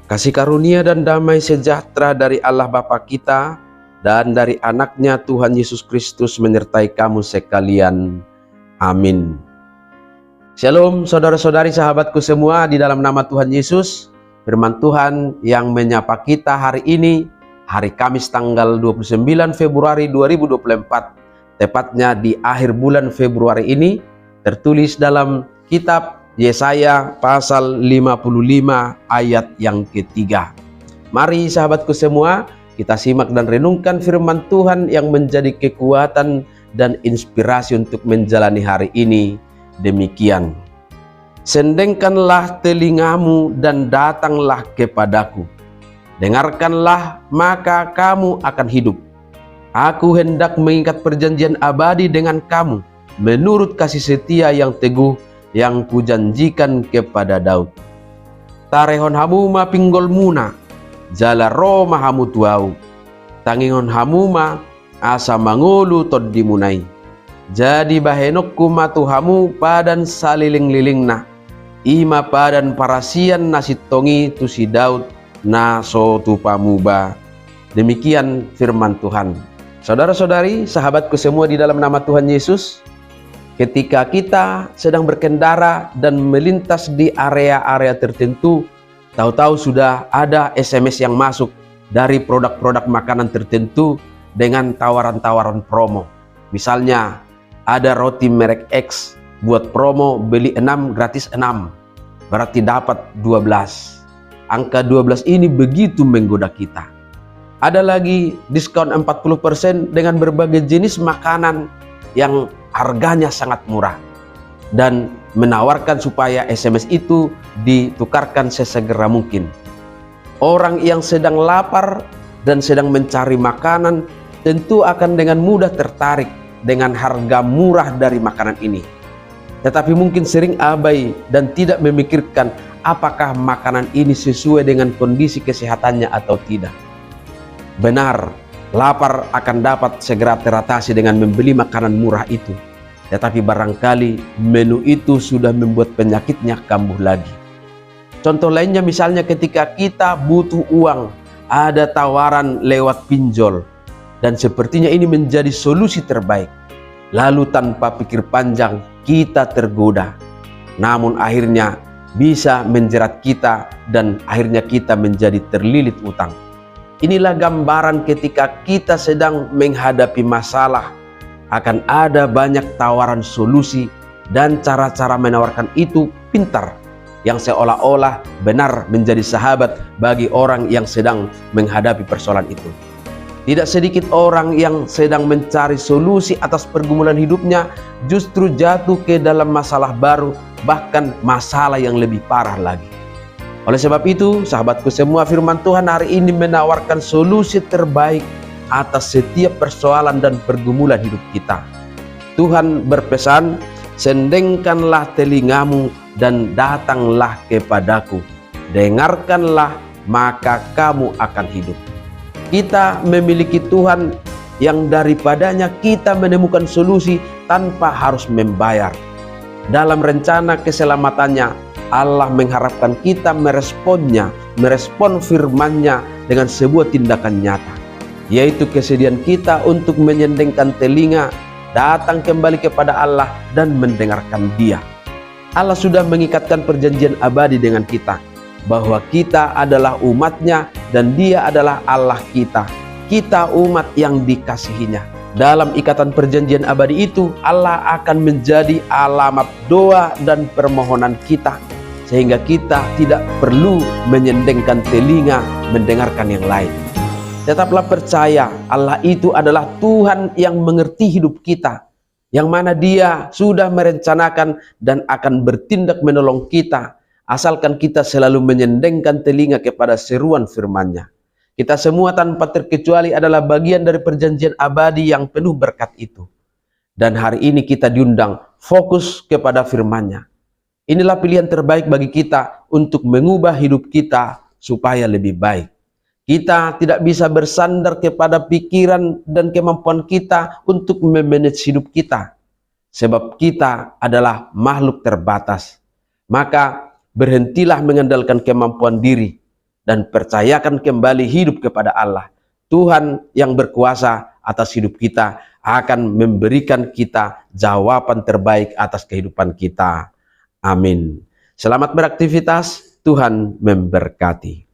Kasih karunia dan damai sejahtera dari Allah Bapa kita dan dari anaknya Tuhan Yesus Kristus menyertai kamu sekalian. Amin. Shalom saudara-saudari sahabatku semua di dalam nama Tuhan Yesus. Firman Tuhan yang menyapa kita hari ini, hari Kamis tanggal 29 Februari 2024. Tepatnya di akhir bulan Februari ini, tertulis dalam kitab Yesaya pasal 55 ayat yang ketiga. Mari sahabatku semua, kita simak dan renungkan firman Tuhan yang menjadi kekuatan dan inspirasi untuk menjalani hari ini. Demikian. Sendengkanlah telingamu dan datanglah kepadaku. Dengarkanlah, maka kamu akan hidup. Aku hendak mengikat perjanjian abadi dengan kamu, menurut kasih setia yang teguh yang kujanjikan kepada Daud. Tarehon hamuma pinggol muna, jala roma hamu tuau. Tangingon hamuma asa mangulu tod dimunai. Jadi bahenokku matu hamu padan saliling-lilingna. Ima padan parasian nasitongi tu si Daud na so tu pamuba. Demikian firman Tuhan. Saudara-saudari, sahabatku semua di dalam nama Tuhan Yesus, ketika kita sedang berkendara dan melintas di area-area tertentu, tahu-tahu sudah ada SMS yang masuk dari produk-produk makanan tertentu dengan tawaran-tawaran promo. Misalnya, ada roti merek X buat promo beli 6 gratis 6, berarti dapat 12. Angka 12 ini begitu menggoda kita. Ada lagi diskon 40% dengan berbagai jenis makanan yang harganya sangat murah dan menawarkan supaya SMS itu ditukarkan sesegera mungkin. Orang yang sedang lapar dan sedang mencari makanan tentu akan dengan mudah tertarik dengan harga murah dari makanan ini. Tetapi mungkin sering abai dan tidak memikirkan apakah makanan ini sesuai dengan kondisi kesehatannya atau tidak. Benar, lapar akan dapat segera teratasi dengan membeli makanan murah itu. Tetapi barangkali menu itu sudah membuat penyakitnya kambuh lagi. Contoh lainnya misalnya ketika kita butuh uang, ada tawaran lewat pinjol, dan sepertinya ini menjadi solusi terbaik. Lalu tanpa pikir panjang kita tergoda. Namun akhirnya bisa menjerat kita dan akhirnya kita menjadi terlilit utang. Inilah gambaran ketika kita sedang menghadapi masalah. Akan ada banyak tawaran solusi dan cara-cara menawarkan itu pintar, yang seolah-olah benar menjadi sahabat bagi orang yang sedang menghadapi persoalan itu. Tidak sedikit orang yang sedang mencari solusi atas pergumulan hidupnya justru jatuh ke dalam masalah baru, bahkan masalah yang lebih parah lagi. Oleh sebab itu, sahabatku semua, firman Tuhan hari ini menawarkan solusi terbaik atas setiap persoalan dan pergumulan hidup kita. Tuhan berpesan, sendengkanlah telingamu dan datanglah kepadaku. Dengarkanlah, maka kamu akan hidup. Kita memiliki Tuhan yang daripadanya kita menemukan solusi tanpa harus membayar. Dalam rencana keselamatannya, Allah mengharapkan kita meresponnya, merespon firman-Nya dengan sebuah tindakan nyata, yaitu kesediaan kita untuk menyendengkan telinga, datang kembali kepada Allah dan mendengarkan Dia. Allah sudah mengikatkan perjanjian abadi dengan kita, bahwa kita adalah umat-Nya dan Dia adalah Allah kita. Kita umat yang dikasihinya. Dalam ikatan perjanjian abadi itu, Allah akan menjadi alamat doa dan permohonan kita, sehingga kita tidak perlu menyendengkan telinga mendengarkan yang lain. Tetaplah percaya, Allah itu adalah Tuhan yang mengerti hidup kita, yang mana Dia sudah merencanakan dan akan bertindak menolong kita, asalkan kita selalu menyendengkan telinga kepada seruan firman-Nya. Kita semua tanpa terkecuali adalah bagian dari perjanjian abadi yang penuh berkat itu. Dan hari ini kita diundang fokus kepada firman-Nya. Inilah pilihan terbaik bagi kita untuk mengubah hidup kita supaya lebih baik. Kita tidak bisa bersandar kepada pikiran dan kemampuan kita untuk memanage hidup kita. Sebab kita adalah makhluk terbatas. Maka berhentilah mengandalkan kemampuan diri dan percayakan kembali hidup kepada Allah. Tuhan yang berkuasa atas hidup kita akan memberikan kita jawaban terbaik atas kehidupan kita. Amin. Selamat beraktivitas, Tuhan memberkati.